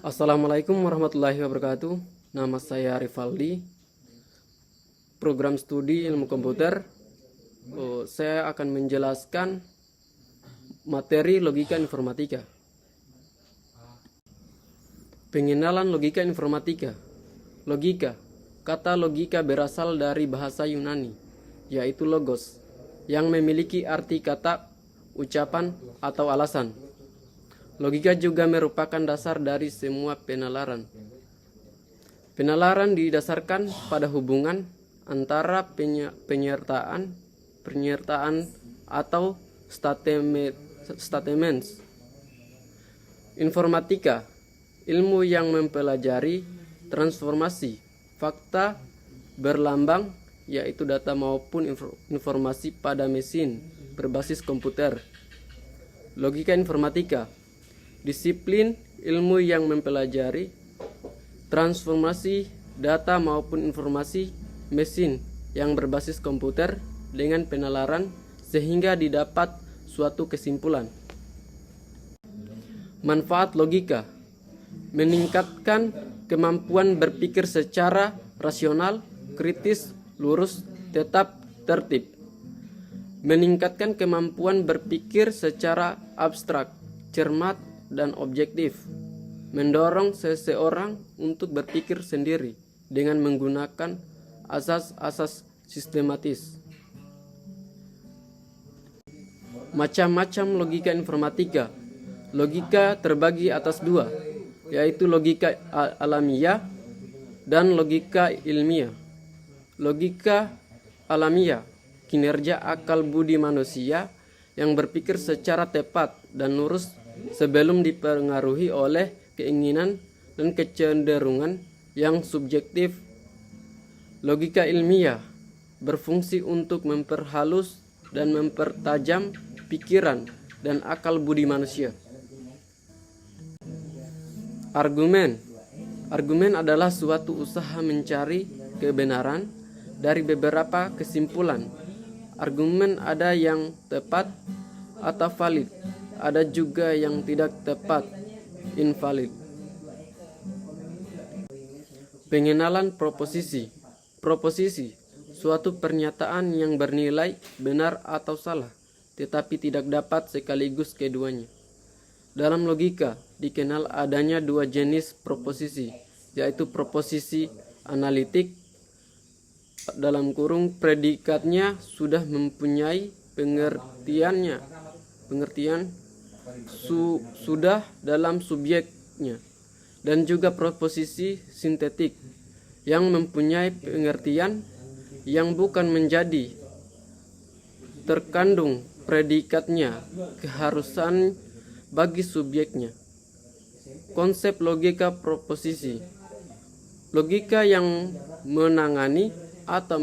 Assalamualaikum warahmatullahi wabarakatuh. Nama saya Rivaldi, program studi ilmu komputer. Saya akan menjelaskan materi logika informatika. Pengenalan logika informatika. Logika. Kata logika berasal dari bahasa Yunani, yaitu logos, yang memiliki arti kata, ucapan, atau alasan. Logika juga merupakan dasar dari semua penalaran. Penalaran didasarkan pada hubungan antara pernyataan atau statements. Informatika, ilmu yang mempelajari transformasi fakta berlambang, yaitu data maupun informasi pada mesin berbasis komputer. Logika informatika, disiplin ilmu yang mempelajari transformasi data maupun informasi mesin yang berbasis komputer dengan penalaran sehingga didapat suatu kesimpulan. Manfaat logika: meningkatkan kemampuan berpikir secara rasional, kritis, lurus, tetap, tertib. Meningkatkan kemampuan berpikir secara abstrak, cermat, dan objektif, mendorong seseorang untuk berpikir sendiri dengan menggunakan asas-asas sistematis. Macam-macam logika informatika. Logika terbagi atas dua, yaitu logika alamiah dan logika ilmiah. Logika alamiah, kinerja akal budi manusia yang berpikir secara tepat dan lurus sebelum dipengaruhi oleh keinginan dan kecenderungan yang subjektif. Logika ilmiah berfungsi untuk memperhalus dan mempertajam pikiran dan akal budi manusia. Argumen. Argumen adalah suatu usaha mencari kebenaran dari beberapa kesimpulan. Argumen ada yang tepat atau valid, ada juga yang tidak tepat, invalid. Pengenalan proposisi. Proposisi, suatu pernyataan yang bernilai benar atau salah, tetapi tidak dapat sekaligus keduanya. Dalam logika, dikenal adanya dua jenis proposisi, yaitu proposisi analitik, dalam kurung predikatnya sudah mempunyai pengertian sudah dalam subjeknya, dan juga proposisi sintetik yang mempunyai pengertian yang bukan menjadi terkandung predikatnya keharusan bagi subjeknya. Konsep logika proposisi. Logika yang menangani atau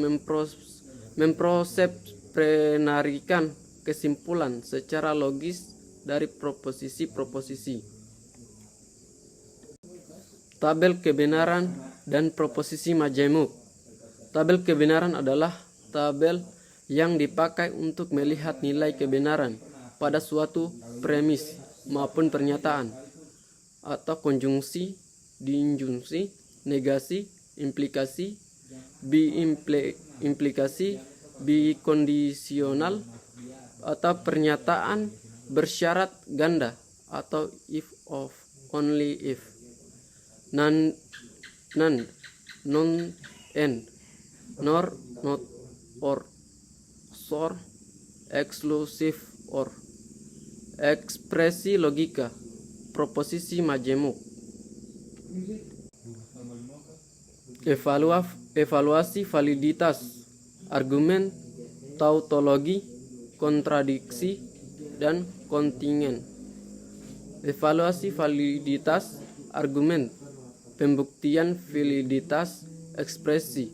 memproseprenarikan kesimpulan secara logis dari proposisi-proposisi. Tabel kebenaran dan proposisi majemuk. Tabel kebenaran adalah tabel yang dipakai untuk melihat nilai kebenaran pada suatu premis maupun pernyataan, atau konjungsi, diinjunksi, negasi, implikasi, biimplikasi, bikondisional, atau pernyataan bersyarat ganda, atau if of, only if, none, non and, nor, not, or, so, exclusive, or. Ekspresi logika, proposisi majemuk. Evaluasi validitas, argumen, tautologi, kontradiksi, dan kontingen. Evaluasi validitas argumen, pembuktian validitas ekspresi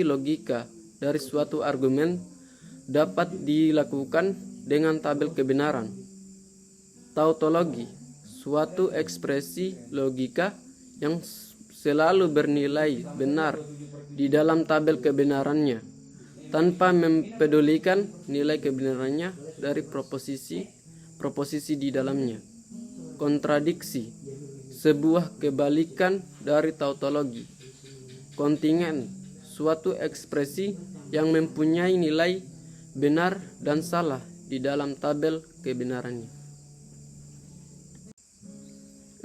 logika dari suatu argumen dapat dilakukan dengan tabel kebenaran. Tautologi, suatu ekspresi logika yang selalu bernilai benar di dalam tabel kebenarannya, tanpa mempedulikan nilai kebenarannya dari proposisi di dalamnya. Kontradiksi, sebuah kebalikan dari tautologi. Kontingen, suatu ekspresi yang mempunyai nilai benar dan salah di dalam tabel kebenarannya.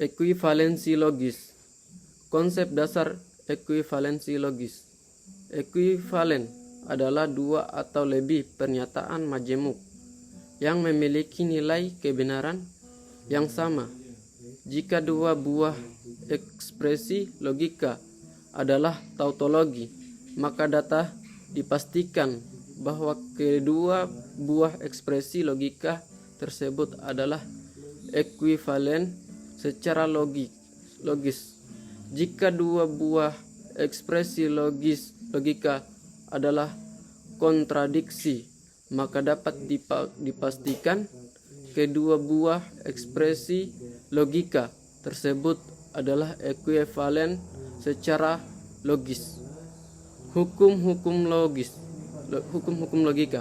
Ekuivalensi logis. Konsep dasar ekuivalensi logis. Ekuivalen adalah dua atau lebih pernyataan majemuk yang memiliki nilai kebenaran yang sama. Jika dua buah ekspresi logika adalah tautologi, maka dapat dipastikan bahwa kedua buah ekspresi logika tersebut adalah ekuivalen secara logis. Jika dua buah ekspresi logika adalah kontradiksi, maka dapat dipastikan kedua buah ekspresi logika tersebut adalah ekuivalen secara logis. Hukum-hukum logika.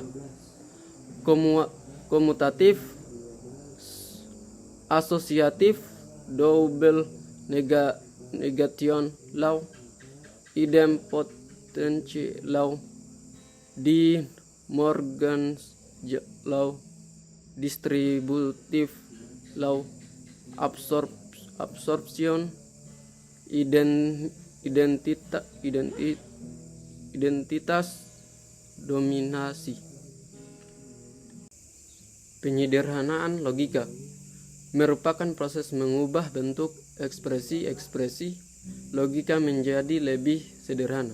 Komutatif, asosiatif, double negation law, idempotency law, De Morgan's law, distributive law, absorption, identitas, dominasi. Penyederhanaan logika merupakan proses mengubah bentuk ekspresi-ekspresi logika menjadi lebih sederhana.